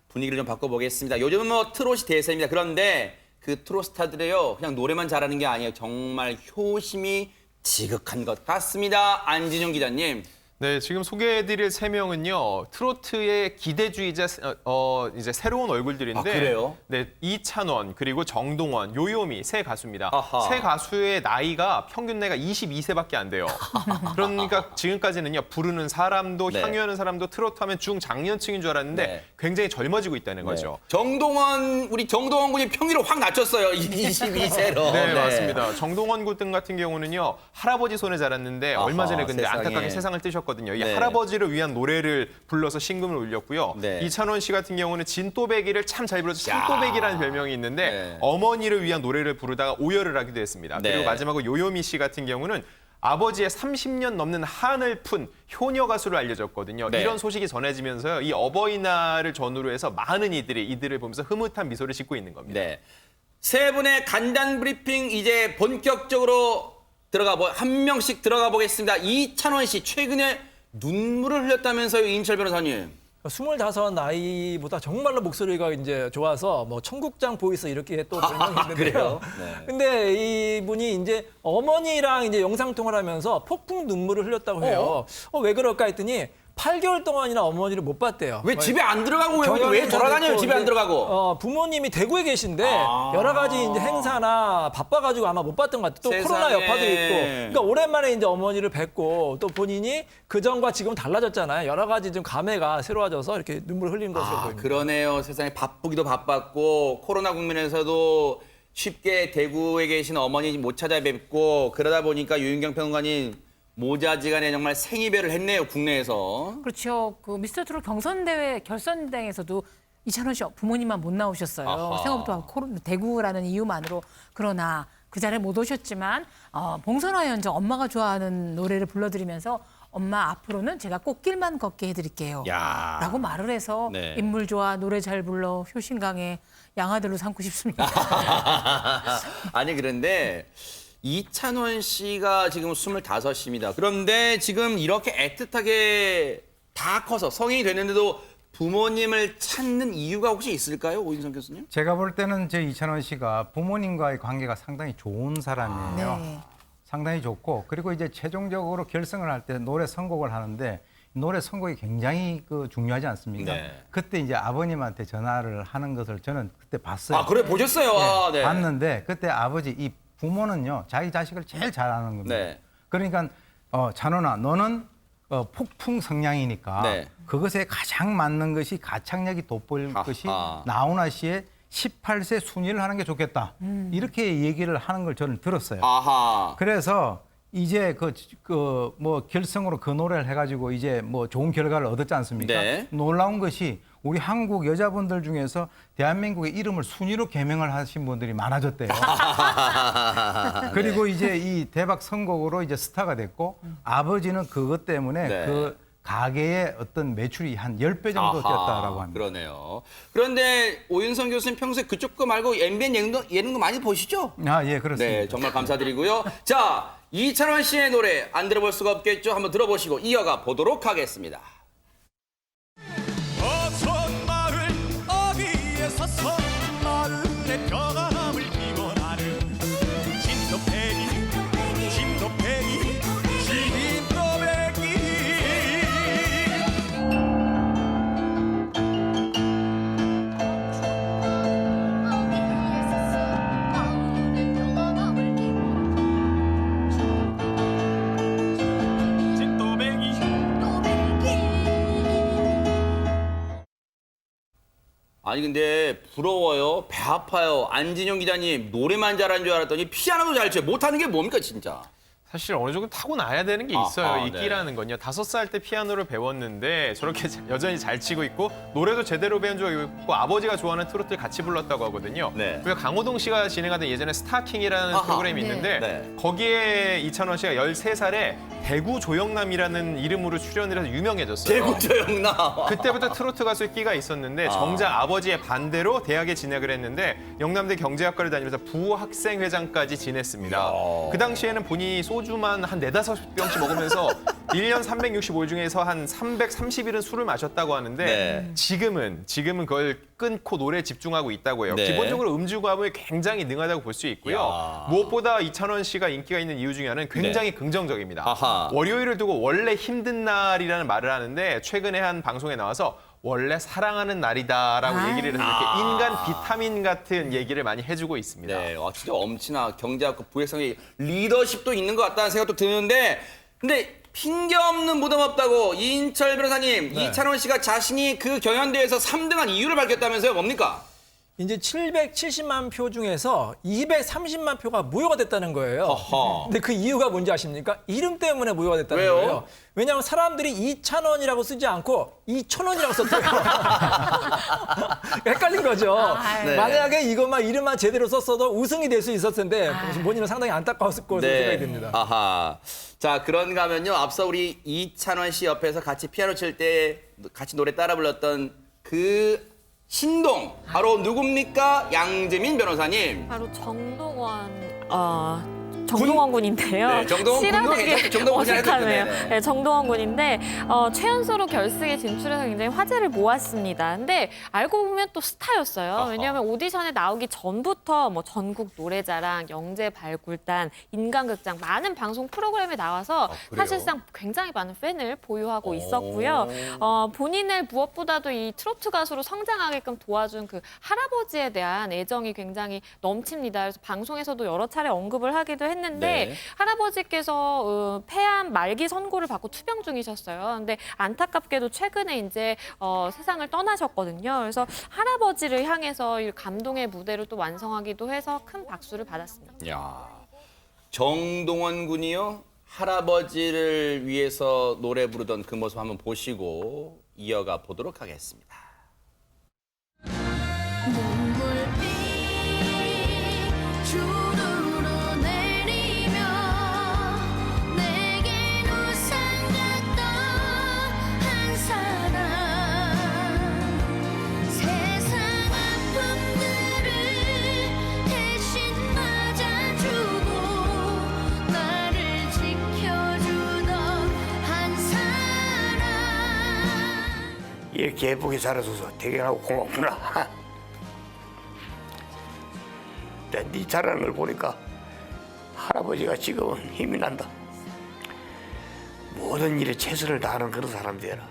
분위기를 좀 바꿔보겠습니다. 요즘은 뭐 트롯이 대세입니다. 그런데 그 트롯 스타들이요, 그냥 노래만 잘하는 게 아니에요. 정말 효심이 지극한 것 같습니다. 안진용 기자님. 네, 지금 소개해드릴 세 명은요 트로트의 기대주의자 이제 새로운 얼굴들인데, 아, 그래요? 네, 이찬원 그리고 정동원, 요요미 세 가수입니다. 아하. 세 가수의 나이가 평균 나이가 22세밖에 안 돼요. 그러니까 지금까지는요 부르는 사람도 네. 향유하는 사람도 트로트하면 중장년층인 줄 알았는데 네. 굉장히 젊어지고 있다는 거죠. 우리 정동원 군이 평균을 확 낮췄어요. 22세로. 네, 맞습니다. 정동원 군 같은 경우는요 할아버지 손에 자랐는데 얼마 전에 근데 세상에. 안타깝게 세상을 뜨셨거든요. 이 네. 할아버지를 위한 노래를 불러서 신금을 울렸고요. 네. 이찬원 씨 같은 경우는 진또배기를 참 잘 불러서 야. 진또배기라는 별명이 있는데 네. 어머니를 위한 노래를 부르다가 오열을 하기도 했습니다. 네. 그리고 마지막으로 요요미 씨 같은 경우는 아버지의 30년 넘는 한을 푼 효녀 가수로 알려졌거든요. 네. 이런 소식이 전해지면서요. 이 어버이날을 전후로 해서 많은 이들이 이들을 보면서 흐뭇한 미소를 짓고 있는 겁니다. 네. 세 분의 간단 브리핑 이제 본격적으로 한 명씩 들어가 보겠습니다. 이찬원 씨 최근에 눈물을 흘렸다면서요, 이인철 변호사님. 25 나이보다 정말로 목소리가 이제 좋아서 뭐 청국장 보이스 이렇게 또 별명이 그래요? 있는데요. 네. 근데 이분이 이제 어머니랑 이제 영상 통화를 하면서 폭풍 눈물을 흘렸다고 해요. 왜 그럴까 했더니 8개월 동안이나 어머니를 못 봤대요. 왜 집에 안 들어가고 왜 경연이 돌아다녀요? 있고 집에 안 이제, 들어가고. 부모님이 대구에 계신데 아. 여러 가지 이제 행사나 바빠가지고 아마 못 봤던 것 같아요. 또 세상에. 코로나 여파도 있고. 그러니까 오랜만에 이제 어머니를 뵙고 또 본인이 그 전과 지금 달라졌잖아요. 여러 가지 좀 감회가 새로워져서 이렇게 눈물을 흘린 것으로 보입니다. 그러네요. 세상에 바쁘기도 바빴고 코로나 국면에서도 쉽게 대구에 계신 어머니 못 찾아뵙고 그러다 보니까 유인경 평론가님 모자지간에 정말 생이별을 했네요, 국내에서. 그렇죠. 그 미스터 트롯 경선대회 결선대회에서도 이찬원 씨 부모님만 못 나오셨어요. 아하. 생각보다 대구라는 이유만으로. 그러나 그 자리에 못 오셨지만 봉선화 현정 엄마가 좋아하는 노래를 불러드리면서 엄마 앞으로는 제가 꽃길만 걷게 해드릴게요. 야. 라고 말을 해서 네. 인물 좋아, 노래 잘 불러, 효신 강해, 양아들로 삼고 싶습니다. 아니 그런데 이찬원 씨가 지금 25입니다. 그런데 지금 이렇게 애틋하게 다 커서 성인이 됐는데도 부모님을 찾는 이유가 혹시 있을까요? 오인성 교수님? 제가 볼 때는 제 이찬원 씨가 부모님과의 관계가 상당히 좋은 사람이에요. 네. 상당히 좋고, 그리고 이제 최종적으로 결승을 할 때 노래 선곡을 하는데 노래 선곡이 굉장히 중요하지 않습니까? 네. 그때 이제 아버님한테 전화를 하는 것을 저는 그때 봤어요. 아, 그래 보셨어요? 아, 네. 봤는데 그때 아버지, 이 부모는요 자기 자식을 제일 잘하는 겁니다. 네. 그러니까 찬원아, 너는 폭풍 성량이니까 네. 그것에 가장 맞는 것이 가창력이 돋보일 아하. 것이 나훈아 씨의 18세 순위를 하는 게 좋겠다. 이렇게 얘기를 하는 걸 저는 들었어요. 아하. 그래서 이제 뭐 결승으로 그 노래를 해가지고 이제 뭐 좋은 결과를 얻었지 않습니까? 네. 놀라운 것이 우리 한국 여자분들 중에서 대한민국의 이름을 순위로 개명을 하신 분들이 많아졌대요. 그리고 이제 이 대박 선곡으로 이제 스타가 됐고 아버지는 그것 때문에 네. 그 가게의 어떤 매출이 한 10배 정도 뛰었다라고 합니다. 그러네요. 그런데 오윤성 교수님 평소에 그쪽 거 말고 MBN 예능도 많이 보시죠? 아, 예, 그렇습니다. 네, 정말 감사드리고요. 자, 이찬원 씨의 노래 안 들어볼 수가 없겠죠? 한번 들어보시고 이어가 보도록 하겠습니다. 어촌 마을 어디에 서서 마을의 평안함을 기원하는 진도배기 진도배기 진도배기 진도배기 아니 근데 부러워요. 배 아파요. 안진용 기자님 노래만 잘하는 줄 알았더니 피아노도 잘 쳐요. 못하는 게 뭡니까 진짜? 사실 어느 정도 타고나야 되는 게 아하, 있어요. 이 네. 끼라는 건요. 5살 때 피아노를 배웠는데 저렇게 여전히 잘 치고 있고 노래도 제대로 배운 줄 있고 아버지가 좋아하는 트로트를 같이 불렀다고 하거든요. 네. 그리고 강호동 씨가 진행하던 예전에 스타킹이라는 아하, 프로그램이 네. 있는데 네. 거기에 이찬원 씨가 13살에 대구 조영남이라는 이름으로 출연을 해서 유명해졌어요. 대구 조영남. 그때부터 트로트 가수의 끼가 있었는데 정작 아버지의 반대로 대학에 진학을 했는데 영남대 경제학과를 다니면서 부학생회장까지 지냈습니다. 이야. 그 당시에는 본인이 소주만 한 4-5병씩 먹으면서 1년 365일 중에서 한 330일은 술을 마셨다고 하는데 네. 지금은 그걸 끊고 노래에 집중하고 있다고 해요. 네. 기본적으로 음주감에 굉장히 능하다고 볼 수 있고요. 야. 무엇보다 이찬원 씨가 인기가 있는 이유 중에 하나는 굉장히 네. 긍정적입니다. 아하. 월요일을 두고 원래 힘든 날이라는 말을 하는데 최근에 한 방송에 나와서 원래 사랑하는 날이다라고 얘기를 해서 이렇게 인간 비타민 같은 얘기를 많이 해주고 있습니다. 네, 진짜 엄친아 경제학과 부회성의 리더십도 있는 것 같다는 생각도 드는데, 근데 핑계 없는 무덤 없다고 이인철 변호사님, 이찬원 씨가 자신이 그 경연대회에서 3등한 이유를 밝혔다면서요? 뭡니까? 이제 770만 표 중에서 230만 표가 무효가 됐다는 거예요. 어허. 근데 그 이유가 뭔지 아십니까? 이름 때문에 무효가 됐다는 왜요? 거예요. 왜냐하면 사람들이 2,000원이라고 쓰지 않고 2,000원이라고 썼대요. 헷갈린 거죠. 네. 만약에 이것만 이름만 제대로 썼어도 우승이 될 수 있었을 텐데 본인은 상당히 안타까웠을 것으로 생각이 듭니다. 아하. 자, 그런가 하면요. 앞서 우리 이찬원 씨 옆에서 같이 피아노 칠 때 같이 노래 따라 불렀던 그 신동. 바로 누굽니까? 양재민 변호사님. 바로 정동원 군인데요. 네, 정동원 군도 실화되게 괜찮죠. 정동원 군이 어색하네요. 해도 되네. 네, 정동원 군인데 최연소로 결승에 진출해서 굉장히 화제를 모았습니다. 근데 알고 보면 또 스타였어요. 아하. 왜냐하면 오디션에 나오기 전부터 뭐 전국 노래자랑, 영재 발굴단, 인간극장 많은 방송 프로그램에 나와서 그래요? 사실상 굉장히 많은 팬을 보유하고 있었고요. 본인을 무엇보다도 이 트로트 가수로 성장하게끔 도와준 그 할아버지에 대한 애정이 굉장히 넘칩니다. 그래서 방송에서도 여러 차례 언급을 하기도 했는데 네. 할아버지께서 폐암 말기 선고를 받고 투병 중이셨어요. 근데 안타깝게도 최근에 이제 세상을 떠나셨거든요. 그래서 할아버지를 향해서 이 감동의 무대를 또 완성하기도 해서 큰 박수를 받았습니다. 야, 정동원 군이요. 할아버지를 위해서 노래 부르던 그 모습 한번 보시고 이어가 보도록 하겠습니다. 주르르 내리며 내겐 우산 같던 한 사람 세상 아픔들을 대신 맞아주고 나를 지켜주던 한 사람 이렇게 예쁘게 자라줘서 대견하고 고맙구나. 네 자라는 걸 보니까 할아버지가 지금은 힘이 난다. 모든 일에 최선을 다하는 그런 사람이 되라.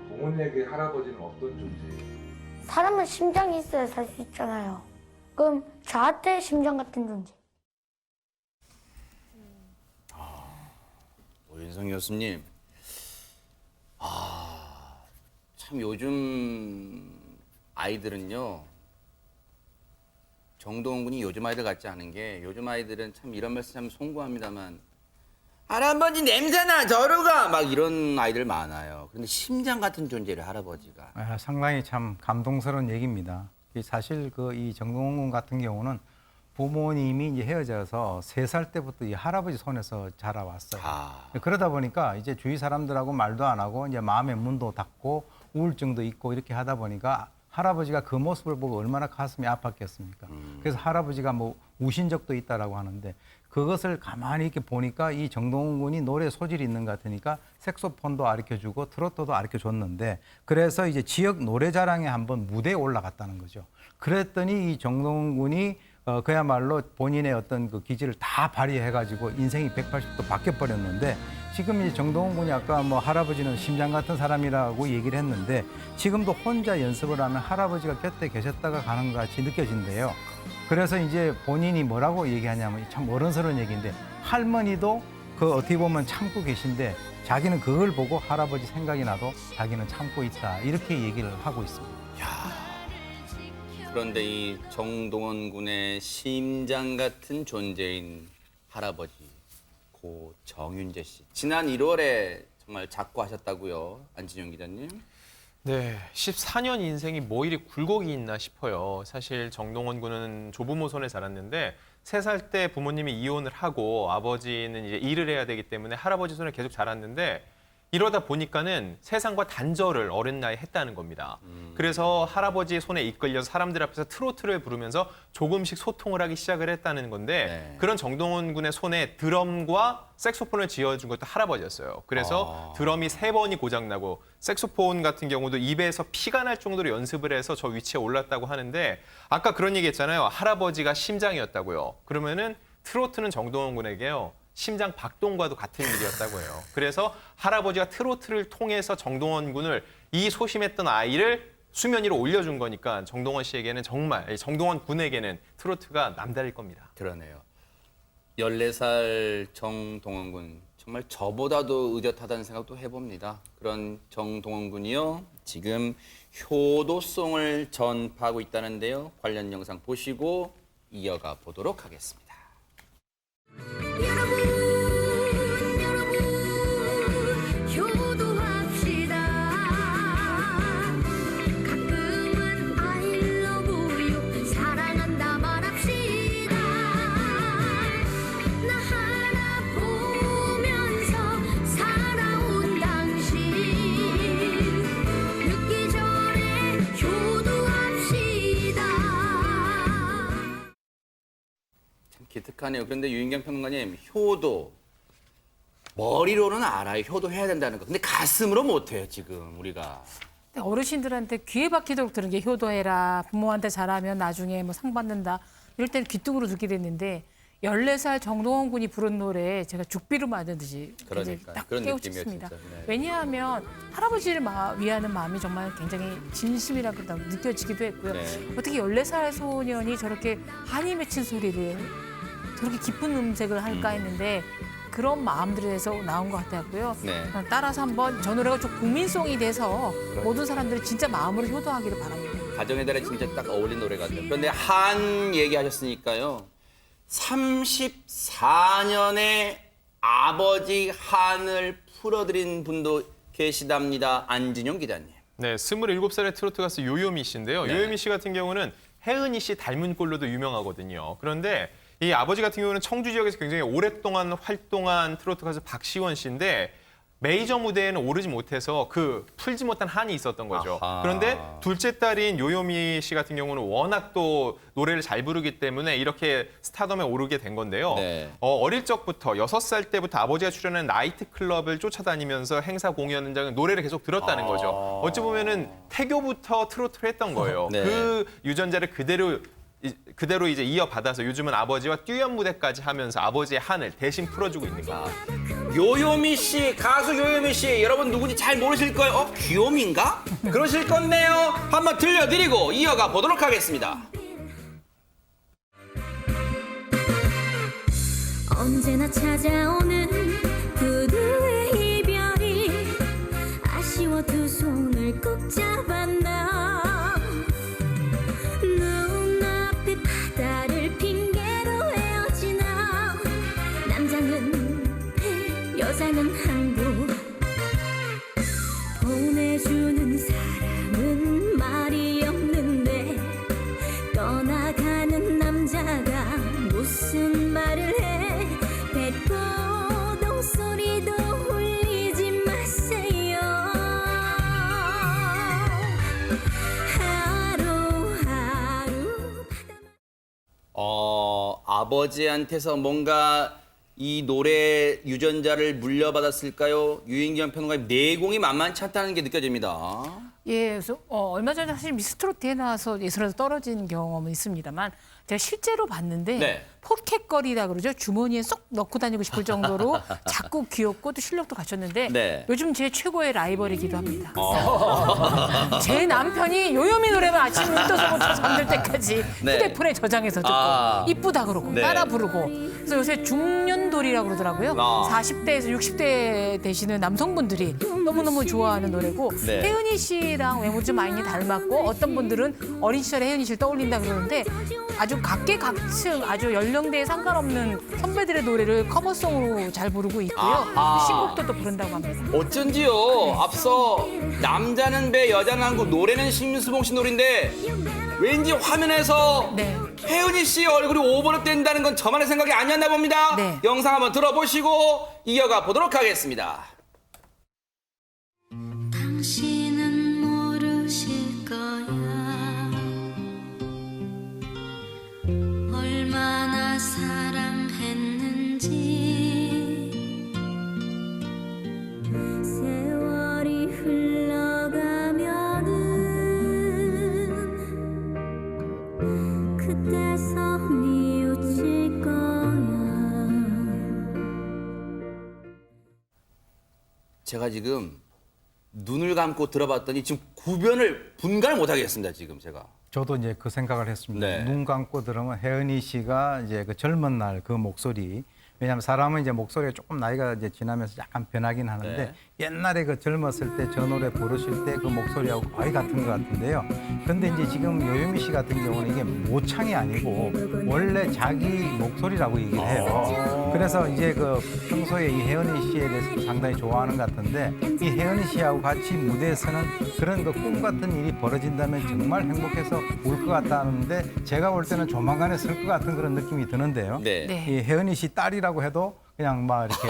동원에게 할아버지는 어떤 존재예요? 사람은 심장이 있어야 살 수 있잖아요. 그럼 저한테 심장 같은 존재. 오윤성 교수님, 참 요즘 아이들은요. 정동원 군이 요즘 아이들 같지 않은 게 요즘 아이들은 참 이런 말씀 참 송구합니다만 할아버지 냄새나 저러 가! 막 이런 아이들 많아요. 그런데 심장 같은 존재를 할아버지가. 상당히 참 감동스러운 얘기입니다. 사실 이 정동원 군 같은 경우는 부모님이 이제 헤어져서 3살 때부터 이 할아버지 손에서 자라왔어요. 그러다 보니까 이제 주위 사람들하고 말도 안 하고 이제 마음의 문도 닫고 우울증도 있고 이렇게 하다 보니까 할아버지가 그 모습을 보고 얼마나 가슴이 아팠겠습니까? 그래서 할아버지가 뭐 우신 적도 있다라고 하는데 그것을 가만히 이렇게 보니까 이 정동원 군이 노래 소질이 있는 것 같으니까 색소폰도 가르쳐주고 트로트도 가르쳐줬는데 그래서 이제 지역 노래자랑에 한번 무대에 올라갔다는 거죠. 그랬더니 이 정동원 군이 그야말로 본인의 어떤 그 기질을 다 발휘해가지고 인생이 180도 바뀌어버렸는데 지금 이 정동원 군이 아까 뭐 할아버지는 심장 같은 사람이라고 얘기를 했는데 지금도 혼자 연습을 하면 할아버지가 곁에 계셨다가 가는 것 같이 느껴진대요. 그래서 이제 본인이 뭐라고 얘기하냐면 참 어른스러운 얘기인데 할머니도 그 어떻게 보면 참고 계신데 자기는 그걸 보고 할아버지 생각이 나도 자기는 참고 있다 이렇게 얘기를 하고 있습니다. 그런데 이 정동원 군의 심장 같은 존재인 할아버지 고 정윤재 씨 지난 1월에 정말 작고하셨다고요, 안진영 기자님? 네, 14년 인생이 뭐 이리 굴곡이 있나 싶어요. 사실 정동원 군은 조부모 손에 자랐는데 3살 때 부모님이 이혼을 하고 아버지는 이제 일을 해야 되기 때문에 할아버지 손에 계속 자랐는데 이러다 보니까는 세상과 단절을 어린 나이에 했다는 겁니다. 그래서 할아버지의 손에 이끌려서 사람들 앞에서 트로트를 부르면서 조금씩 소통을 하기 시작을 했다는 건데 네. 그런 정동원 군의 손에 드럼과 색소폰을 쥐어준 것도 할아버지였어요. 그래서 드럼이 3번이 고장나고 색소폰 같은 경우도 입에서 피가 날 정도로 연습을 해서 저 위치에 올랐다고 하는데 아까 그런 얘기 했잖아요. 할아버지가 심장이었다고요. 그러면은 트로트는 정동원 군에게요. 심장 박동과도 같은 일이었다고 해요. 그래서 할아버지가 트로트를 통해서 정동원 군을 이 소심했던 아이를 수면 위로 올려준 거니까 정동원 씨에게는 정말 정동원 군에게는 트로트가 남다를 겁니다. 그러네요. 14살 정동원 군 정말 저보다도 의젓하다는 생각도 해봅니다. 그런 정동원 군이요. 지금 효도송을 전파하고 있다는데요. 관련 영상 보시고 이어가 보도록 하겠습니다. 효도합시다. 가끔은 I love you 사랑한다 말합시다. 나 하나 보면서 살아온 당신 늦기 전에 효도합시다. 참 기특하네요. 그런데 유인경 평론가님, 효도 머리로는 알아요. 효도해야 된다는 거. 근데 가슴으로 못해요, 지금 우리가. 어르신들한테 귀에 박히도록 들은 게 효도해라. 부모한테 잘하면 나중에 뭐 상 받는다. 이럴 때는 귀뚱으로 듣게 됐는데 14살 정동원 군이 부른 노래 제가 죽비를 맞은 듯이 그러니까요. 딱 그런 깨우쳤습니다. 느낌이에요, 진짜. 네. 왜냐하면 할아버지를 위하는 마음이 정말 굉장히 진심이라고 느껴지기도 했고요. 네. 어떻게 14살 소년이 저렇게 한이 맺힌 소리를 저렇게 깊은 음색을 할까 했는데 그런 마음들에서 나온 것 같았고요. 네. 따라서 한번 저 노래가 좀 국민송이 돼서 모든 사람들이 진짜 마음으로 효도하기를 바랍니다. 가정의 달에 진짜 딱 어울린 노래 같아요. 그런데 한 얘기하셨으니까요. 34년의 아버지 한을 풀어드린 분도 계시답니다. 안진용 기자님. 네, 27살의 트로트 가수 요요미 씨인데요. 네. 요요미 씨 같은 경우는 혜은이 씨 닮은 꼴로도 유명하거든요. 그런데 이 아버지 같은 경우는 청주 지역에서 굉장히 오랫동안 활동한 트로트 가수 박시원 씨인데 메이저 무대에는 오르지 못해서 그 풀지 못한 한이 있었던 거죠. 아하. 그런데 둘째 딸인 요요미 씨 같은 경우는 워낙 또 노래를 잘 부르기 때문에 이렇게 스타덤에 오르게 된 건데요. 네. 어릴 적부터 6살 때부터 아버지가 출연한 나이트클럽을 쫓아다니면서 행사 공연 현장에 노래를 계속 들었다는 거죠. 어찌 보면은 태교부터 트로트를 했던 거예요. 네. 그 유전자를 그대로 이제 이어받아서 요즘은 아버지와 듀엣 무대까지 하면서 아버지의 한을 대신 풀어주고 있는 거예요. 요요미 씨, 가수 요요미 씨, 여러분 누군지 잘 모르실 거예요. 귀요미인가? 그러실 건데요. 한번 들려드리고 이어가 보도록 하겠습니다. 언제나 찾아오는 부두의 이별이 아쉬워 두 손을 꼭 잡았나 눈앞에 바다를 핑계로 헤어지나 남자는 해 여자는 항구 보내주는 사람은 말이 없는데 떠나가는 남자가 무슨 말을 해 뱃고동 소리도 울리지 마세요 하루하루 아버지한테서 뭔가 이 노래 유전자를 물려받았을까요? 유인경 평론가님 내공이 만만치 않다는 게 느껴집니다. 예, 그래서 얼마 전에 사실 미스트롯에 나와서 예선에서 떨어진 경험은 있습니다만 제가 실제로 봤는데 네. 포켓걸이라 그러죠. 주머니에 쏙 넣고 다니고 싶을 정도로 자꾸 귀엽고 또 실력도 갖췄는데 네. 요즘 제 최고의 라이벌이기도 합니다. 제 남편이 요요미 노래만 아침 눈 떠서 잠들 때까지 네. 휴대폰에 저장해서 듣고 이쁘다 그러고 네. 따라 부르고 그래서 요새 중년돌이라고 그러더라고요. 40대에서 60대 되시는 남성분들이 너무너무 좋아하는 노래고 네. 혜은이 씨랑 외모 좀 많이 닮았고 어떤 분들은 어린 시절에 혜은이 씨를 떠올린다 그러는데 아주 각계각층 아주 연령대에 상관없는 선배들의 노래를 커버송으로 잘 부르고 있고요. 아하. 신곡도 또 부른다고 합니다. 어쩐지요. 앞서 남자는 배, 여자는 한국, 노래는 심수봉 씨 노래인데 왠지 화면에서 네. 혜은이 씨 얼굴이 오버랩 된다는 건 저만의 생각이 아니었나 봅니다. 네. 영상 한번 들어보시고 이어가 보도록 하겠습니다. 당신은 모르실 거야 얼마나 사랑했는지 세월이 흘러가면은 그때서 뉘우칠 거야 제가 지금 눈을 감고 들어봤더니 지금 분간을 못 하겠습니다. 지금 제가. 저도 이제 그 생각을 했습니다. 네. 눈 감고 들으면 혜은이 씨가 이제 그 젊은 날 그 목소리, 왜냐하면 사람은 이제 목소리가 조금 나이가 이제 지나면서 약간 변하긴 하는데 네. 옛날에 그 젊었을 때 저 노래 부르실 때 그 목소리하고 거의 같은 것 같은데요. 근데 이제 지금 요요미 씨 같은 경우는 이게 모창이 아니고 원래 자기 목소리라고 얘기를 해요. 그래서 이제 그 평소에 이 혜은이 씨에 대해서 상당히 좋아하는 것 같은데 이 혜은이 씨하고 같이 무대에 서는 그런 그 꿈 같은 일이 벌어진다면 정말 행복해서 울 것 같다는데 제가 볼 때는 조만간에 설 것 같은 그런 느낌이 드는데요. 네. 네. 이 혜은이 씨 딸이라고 해도 그냥 막 이렇게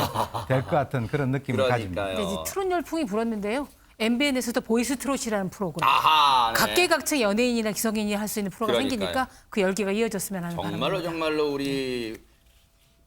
될 것 같은 그런 느낌을 가집니다. 네, 이제 그러니까요. 트롯 열풍이 불었는데요. MBN에서도 보이스 트롯이라는 프로그램. 아하. 네. 각계각층 연예인이나 기성인이 할 수 있는 프로가 그러니까요. 생기니까 그 열기가 이어졌으면 하는 정말로 바람입니다. 정말로 우리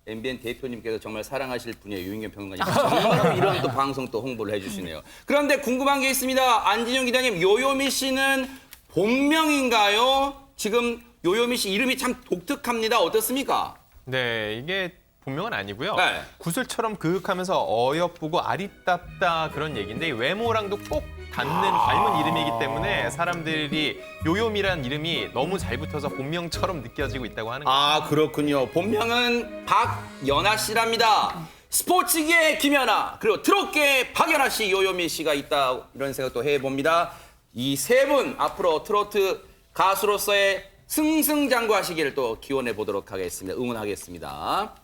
MBN 대표님께서 정말 사랑하실 분이에요. 유인경 평론가님. 정말 이런 또 방송 또 홍보를 해주시네요. 그런데 궁금한 게 있습니다. 안진영 기자님, 요요미 씨는 본명인가요? 지금 요요미 씨 이름이 참 독특합니다. 어떻습니까? 네, 이게 본명은 아니고요. 네. 구슬처럼 그윽하면서 어여쁘고 아리따다 그런 얘기인데 이 외모랑도 꼭 닮은 이름이기 때문에 사람들이 요요미라는 이름이 너무 잘 붙어서 본명처럼 느껴지고 있다고 하는 거예요. 아, 그렇군요. 본명은 박연아 씨랍니다. 스포츠계의 김연아, 그리고 트롯계의 박연아 씨, 요요미 씨가 있다, 이런 생각도 해봅니다. 이 세 분 앞으로 트로트 가수로서의 승승장구하시기를 또 기원해 보도록 하겠습니다. 응원하겠습니다.